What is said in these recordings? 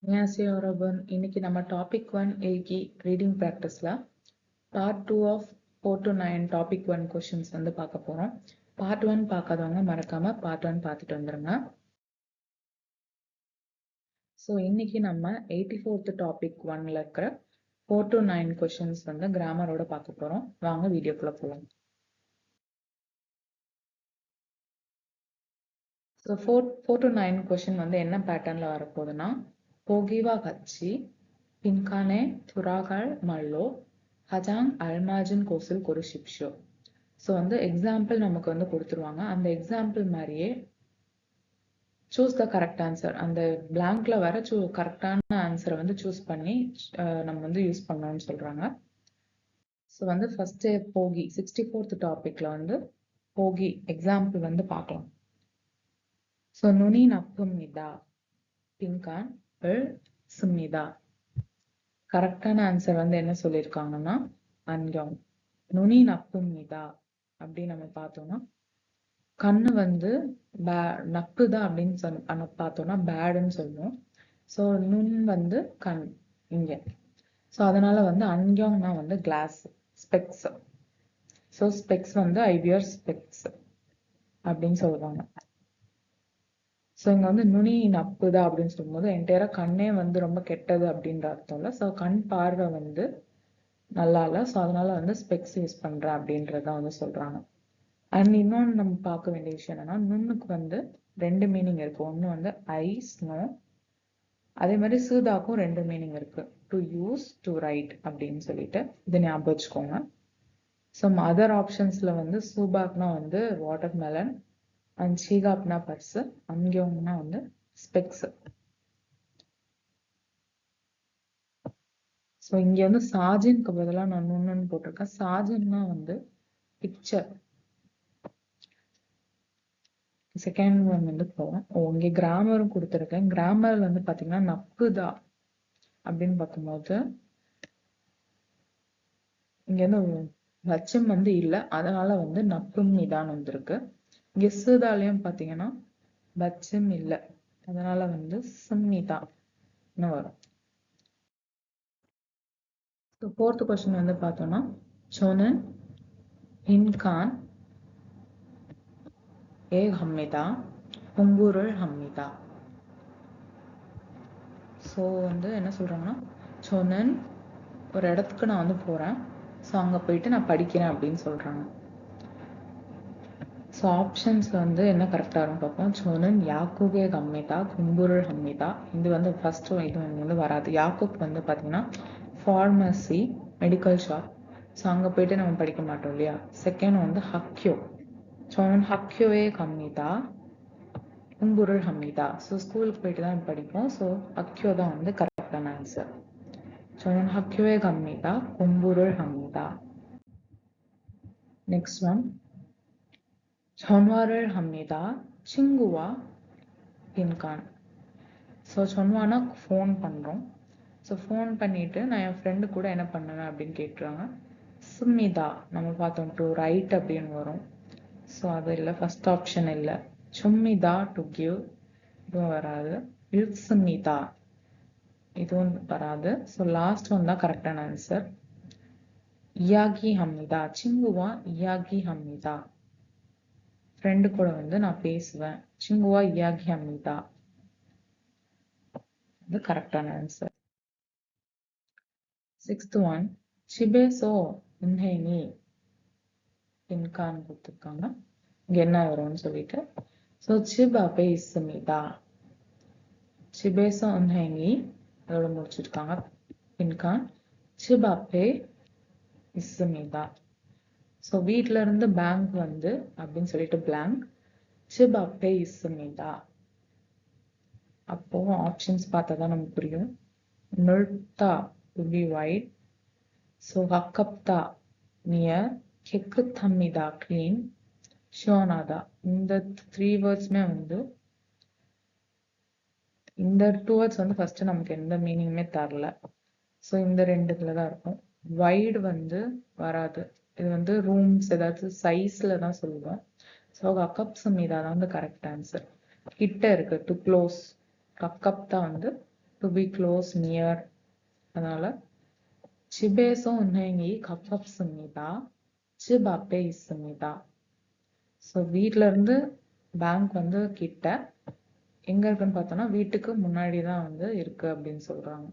안녕하세요, 여러분. இன்னைக்கு நம்ம topic 1 AG reading ப்ராக்டிஸ்ல part 2 of 4 to 9 topic 1 questions வந்து பார்க்க போறோம். பார்ட் 1 பார்க்காதவங்க மறக்காம பார்ட் 1 பார்த்துட்டு வந்துருங்க. ஸோ இன்னைக்கு நம்ம 84th டாபிக் 1ல இருக்கிற 4 to 9 கொஷின்ஸ் வந்து கிராமரோட பார்க்க போறோம். வாங்க வீடியோக்குள்ள போகலாம். ஸோ 4 to 9 கொஷின் வந்து என்ன பேட்டர்ன்ல வரப்போகுதுன்னா, போகிவா கச்சி 빈칸에 돌아갈 말로 가장 알맞은 곳을 고르십시오. ஸோ வந்து எக்ஸாம்பிள் நமக்கு வந்து கொடுத்துருவாங்க. அந்த எக்ஸாம்பிள் மாதிரியே சூஸ் த கரெக்ட் ஆன்சர், அந்த பிளாங்க்ல வர கரெக்டான ஆன்சரை வந்து சூஸ் பண்ணி நம்ம வந்து யூஸ் பண்ணணும்னு சொல்றாங்க. ஸோ வந்து ஃபர்ஸ்ட் போகி 64th டாபிக்ல வந்து போகி எக்ஸாம்பிள் வந்து பார்க்கலாம். ஸோ நுனி நப்புமிதா 빈칸을 씁니다. கரெக்டான ஆன்சர் வந்து என்ன சொல்லியிருக்காங்கன்னா அன்யம். நுனி நப்புமிதா அப்படின்னு நம்ம பார்த்தோம்னா கண்ணு வந்து நப்புதா அப்படின்னு பார்த்தோம்னா பேடுன்னு சொல்லுவோம். ஸோ நுண் வந்து கண் இங்க. ஸோ அதனால வந்து அன்யம்னா வந்து கிளாஸ் ஸ்பெக்ஸ். ஸோ ஸ்பெக்ஸ் வந்து ஐ வியர் ஸ்பெக்ஸ் அப்படின்னு சொல்லுவாங்க. ஸோ இங்க வந்து நுனி நப்புதா அப்படின்னு சொல்லும்போது என்டையரா கண்ணே வந்து ரொம்ப கெட்டது அப்படின்ற அர்த்தம் இல்லை. ஸோ கண் பார்வை வந்து நல்லா இல்லை. ஸோ அதனால வந்து ஸ்பெக்ஸ் யூஸ் பண்றேன் அப்படின்றத வந்து சொல்றாங்க. அண்ட் இன்னொன்று நம்ம பார்க்க வேண்டிய விஷயம் என்னன்னா, நுண்ணுக்கு வந்து ரெண்டு மீனிங் இருக்கு. ஒன்று வந்து ஐ ஸ்னோ, அதே மாதிரி சூதாக்கும் ரெண்டு மீனிங் இருக்கு. டு யூஸ், டு ரைட் அப்படின்னு சொல்லிட்டு இதை ஞாபகம் வச்சுக்கோங்க. ஸோ அதர் ஆப்ஷன்ஸ்ல வந்து சூபாக்னா வந்து வாட்டர் மெலன், அண்ட் சீகாப்னா பர்ஸ், அங்கியோம்னா வந்து ஸ்பெக்ஸ். ஸோ இங்க வந்து சாஜின்க்கு பதிலாக நான் நுண்ணுன்னு போட்டிருக்கேன். சாஜின்னா வந்து பிக்சர். செகண்ட் ஒன் வந்து போவோம். இங்க கிராமரும் கொடுத்துருக்கேன். கிராமர்ல வந்து பாத்தீங்கன்னா நப்புதா அப்படின்னு பார்க்கும்போது இங்க வந்து லட்சம் வந்து இல்லை, அதனால வந்து நப்பும் நிதான் வந்திருக்கு. இங்க சிதாலையும் பாத்தீங்கன்னா பட்சம் இல்லை, அதனால வந்து சிம்மிதான் வரும். ஃபோர்த் கொஸ்டின் வந்து பார்த்தோம்னா 저는 빈칸에 갑니다. 공부를 합니다. ஸோ வந்து என்ன சொல்றாங்கன்னா, 저는 ஒரு இடத்துக்கு நான் வந்து போறேன், ஸோ அங்க போயிட்டு நான் படிக்கிறேன் அப்படின்னு சொல்றாங்க. ஸோ ஆப்ஷன்ஸ்ல வந்து என்ன கரெக்டா இருக்கும் பார்ப்போம். 저는 야쿠게 갑니다. 공부를 합니다. இது வந்து ஃபர்ஸ்ட் இது வந்து வராது. யாக்குப் வந்து பாத்தீங்கன்னா ஃபார்மசி, மெடிக்கல் ஷாப். ஸோ அங்க போயிட்டு நம்ம படிக்க மாட்டோம் இல்லையா. செகண்ட் வந்து ஹக்யோ. 저는 학교에 갑니다. 공부를 합니다. ஸோ ஸ்கூலுக்கு போயிட்டு தான் படிப்போம். ஸோ ஹக்யோ தான் வந்து கரெக்டான ஆன்சர். 저는 학교에 갑니다. 공부를 합니다. Next one. 전화를 합니다. 친구와 빈칸. ஸோ சொன்னானா ஃபோன் பண்ணுறோம். ஸோ ஃபோன் பண்ணிட்டு நான் என் ஃப்ரெண்டு கூட என்ன பண்ணுவேன் அப்படின்னு கேட்டுறாங்க. சுமிதா நம்ம பார்த்தோம் டு ரைட் அப்படின்னு வரும். ஸோ அது இல்லை, ஃபர்ஸ்ட் ஆப்ஷன் இல்லை. சுமிதா டு கிவ், இதுவும் வராது. சுமிதா இதுவும் வராது. ஸோ லாஸ்ட் ஒன் தான் கரெக்டான ஆன்சர். இயாகி ஹம்மிதா, சிங்குவா இயாகி ஹம்மிதா. ஃப்ரெண்டு கூட வந்து நான் பேசுவேன். சிங்குவா இயாகி ஹம்மிதா இது கரெக்டான ஆன்சர். Sixth one. 집에서 은행이 빈칸 கொடுத்துருக்காங்க. இங்க என்ன வரும்னு சொல்லிட்டு. ஸோ 집 앞에 있습니다. 집에서 은행이 அதோட முடிச்சிருக்காங்க. 빈칸 집 앞에 있습니다. ஸோ வீட்ல இருந்து பேங்க் வந்து அப்படின்னு சொல்லிட்டு பிளாங்க். 집 앞에 있습니다. அப்போ ஆப்ஷன்ஸ் பார்த்தா தான் நமக்கு புரியும். 넓다 to be wide. So 가깝다 near, 깨끗합니다 clean, 시원하다. இந்த த்ரீ வேர்ட்ஸ்மே வந்து இந்த டூ வேர்ட்ஸ் வந்து ஃபர்ஸ்ட் நமக்கு எந்த மீனிங்குமே தரல. ஸோ இந்த ரெண்டுல தான் இருக்கும். வைடு வந்து வராது. இது வந்து ரூம்ஸ் ஏதாச்சும் சைஸ்ல தான் சொல்லுவோம். ஸோ கக்கப்ஸ் மீதா தான் வந்து கரெக்ட் ஆன்சர். கிட்ட இருக்கு டு க்ளோஸ். கக்கப் தான் வந்து டு பி க்ளோஸ் நியர். அதனால 집에서 은행이 가깝습니다. 집 앞에 있습니다. ஸோ வீட்ல இருந்து பேங்க் வந்து கிட்ட, எங்க இருக்குன்னு பார்த்தோம்னா வீட்டுக்கு முன்னாடி தான் வந்து இருக்கு அப்படின்னு சொல்றாங்க.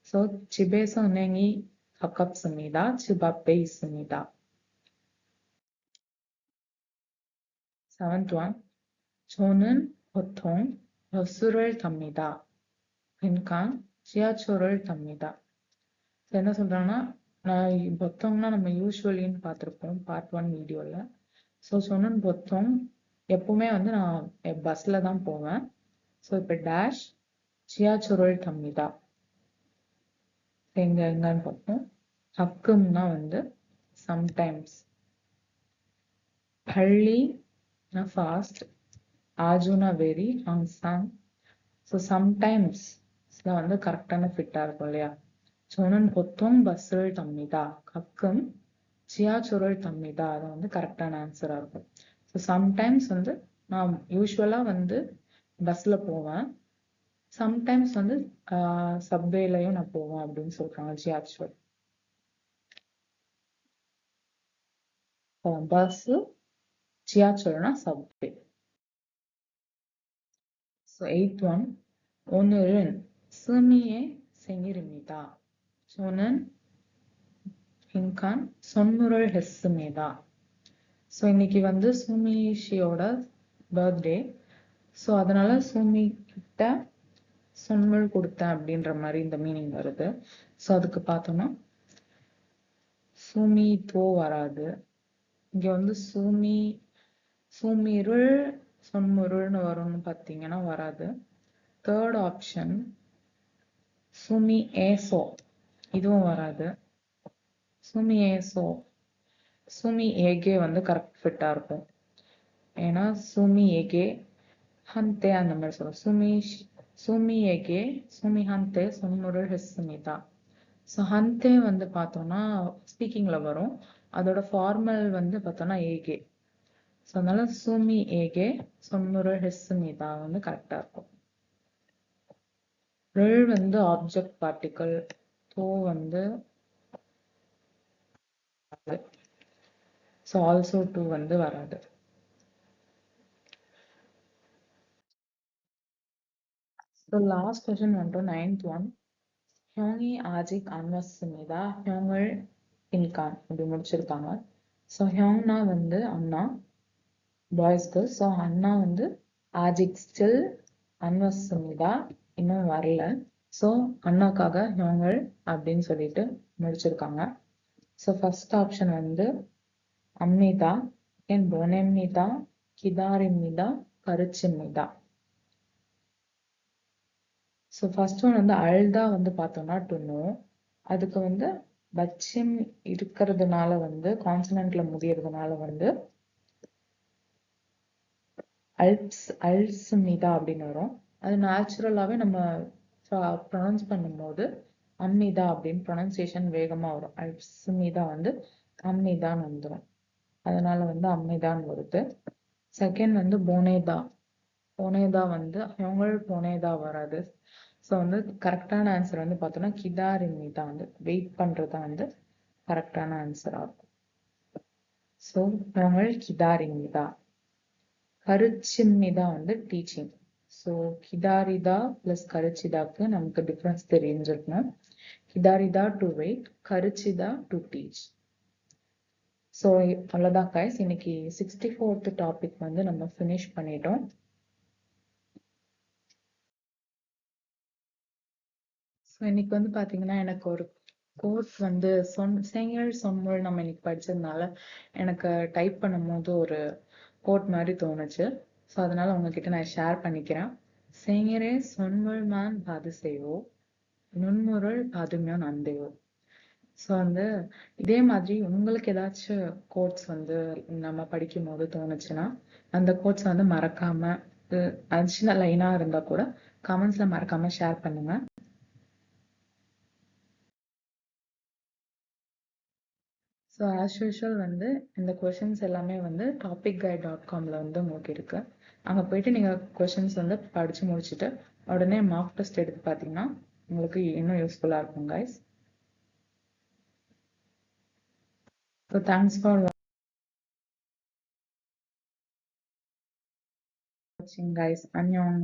ஸோ 집에서 은행이 가깝습니다. 집 앞에 있습니다. Seventh one. 저는 보통 버스를 탑니다. 그러니까 지하철을 탑니다. என்ன சொல்றாங்கன்னா, நான் பொத்தம்னா நம்ம யூஸ்வலின்னு பார்த்துருப்போம் பார்ட் 1 வீடியோல. ஸோ சொன்னன் பொத்தம் எப்பவுமே வந்து நான் பஸ்ல தான் போவேன். ஸோ இப்போ டேஷ் சியாச்சுரல் தம்மிதா எங்கன்னு பார்ப்போம். ஹக்கும்னா வந்து சம்டைம்ஸ், பள்ளினா ஃபாஸ்ட், ஆஜுனா வெரி, ஹங்சாங். ஸோ சம்டைம்ஸ்ல வந்து கரெக்டான ஃபிட்டா இருக்கும் இல்லையா. 저는 보통 버스를 탑니다. 가끔 지하철을 탑니다. அது வந்து கரெக்டான ஆன்சரா இருக்கும். ஸோ சம்டைம்ஸ் வந்து நான் யூஸ்வலா வந்து பஸ்ல போவேன், சம்டைம்ஸ் வந்து சப்வேலையும் நான் போவேன் அப்படின்னு சொல்றாங்க. ஜியாச்சுவல் பஸ், 지하철னா subway. So eight one. 오늘은 스미의 생일입니다. 저는 빈칸 선물을 했습니다. So இன்னைக்கு வந்து சுமிஷியோட பர்த்டே. ஸோ அதனால சுமி கிட்ட சொன்மல் கொடுத்தேன் அப்படின்ற மாதிரி இந்த மீனிங் வருது. ஸோ அதுக்கு பார்த்தோம்னா சுமி தோ வராது. இங்க வந்து சுமி சுமிருள் சொன்முருள்னு வரும்னு பார்த்தீங்கன்னா வராது. தேர்ட் ஆப்ஷன் சுமி ஏசோ, இதுவும் வராது. சுமி ஏசோ, சுமி ஏகே வந்து கரெக்ட் ஃபிட்டா இருக்கும். ஏன்னா சுமி ஏகே ஹந்தே அந்த மாதிரி சொல்லும். சுமி에게 சுமிஹந்தே சொன்முருள் 했습니다. ஸோ ஹந்தே வந்து பார்த்தோம்னா ஸ்பீக்கிங்ல வரும். அதோட ஃபார்மல் வந்து பார்த்தோம்னா ஏகே. ஸோ அதனால சுமி에게 சொன்முருள் 했습니다 வந்து கரெக்டா இருக்கும். ரில் வந்து ஆப்ஜெக்ட் பார்ட்டிகல், தோ வந்து ஸோ ஆல்சோ டு வந்து வராது. ஸோ லாஸ்ட் கொஸ்டின் வந்துட்டோம், 9th ஒன். 형이 아직 안 왔습니다. 형을 빈칸 அப்படி முடிச்சிருக்காங்க. ஸோ ஹியோங்னா வந்து அண்ணா, பாய்ஸ்க்கு. ஸோ அண்ணா வந்து ஆஜிக் ஸ்டில், அன்வஸ்மிதா இன்னும் வரல. ஸோ அண்ணாக்காக ஹியோங்கள் அப்படின்னு சொல்லிட்டு முடிச்சிருக்காங்க. ஸோ ஃபர்ஸ்ட் ஆப்ஷன் வந்து அம்மிதா, என் பொனெம்மிதா, கிதாரிம்மிதா, கருச்சிம்மிதா. ஸோ ஃபர்ஸ்ட் ஒன் வந்து அல்தா வந்து பார்த்தோம்னா டு நோ. அதுக்கு வந்து பச்சிம் இருக்கிறதுனால வந்து கான்சனன்ட்ல முடியறதுனால வந்து அல்ஸ்மிதா அப்படின்னு வரும். அது நேச்சுரலாவே நம்ம ப்ரொனவுன்ஸ் பண்ணும்போது அம்மிதா அப்படின்னு ப்ரொனன்சியேஷன் வேகமா வரும். அல்ஸ்மிதா வந்து அம்மிதான்னு வந்துடும். அதனால வந்து அம்மிதான் வருது. செகண்ட் வந்து போனேதா. போனேதா வந்து ஹியோங்கள் போனேதா வராது. ஸோ வந்து கரெக்டான ஆன்சர் வந்து பார்த்தோம்னா கிதாரிம்மிதா வந்து வெயிட் பண்றதா வந்து கரெக்டான ஆன்சரா இருக்கும். ஸோ ஹியோங்கள் கிதாரிம்மிதா. கருச்சிம்மிதா வந்து டீச்சிங். ஸோ கிதாரிதா பிளஸ் கருச்சிதாக்கு நமக்கு டிஃபரன்ஸ் தெரிஞ்சிருக்கணும். கிதாரிதா டு வெயிட், கருச்சிதா டு டீச். ஸோ அவ்வளோதான் கைஸ், இன்னைக்கு 64th டாபிக் வந்து நம்ம ஃபினிஷ் பண்ணிட்டோம். ஸோ இன்னைக்கு வந்து பார்த்தீங்கன்னா எனக்கு ஒரு கோர்ஸ் வந்து செங்கல் சொன்மொழி நம்ம இன்னைக்கு படிச்சதுனால எனக்கு டைப் பண்ணும்போது ஒரு கோட் மாதிரி தோணுச்சு. ஸோ அதனால உங்ககிட்ட நான் ஷேர் பண்ணிக்கிறேன். செங்கரே சொன்மொழிமான் பாது செய்வோ, நுண்முருள் பாதுமியோ நந்தேவோ. ஸோ வந்து இதே மாதிரி உங்களுக்கு ஏதாச்சும் கோட்ஸ் வந்து நம்ம படிக்கும் போது தோணுச்சுன்னா அந்த கோட்ஸ் வந்து மறக்காம, சின்ன லைனா இருந்தா கூட கமெண்ட்ஸ்ல மறக்காம ஷேர் பண்ணுங்க. ஸோ ஆஸ் யூஷுவல் வந்து இந்த கொஷின்ஸ் எல்லாமே வந்து topicguide.comல வந்து உங்களுக்கு இருக்கு. அங்கே போயிட்டு நீங்கள் கொஷின்ஸ் வந்து படித்து முடிச்சுட்டு உடனே மார்க் டெஸ்ட் எடுத்து பார்த்தீங்கன்னா உங்களுக்கு இன்னும் யூஸ்ஃபுல்லாக இருக்கும் கைஸ். ஸோ தேங்க்ஸ் ஃபார் வாட்சிங் கைஸ். அன்யோன்.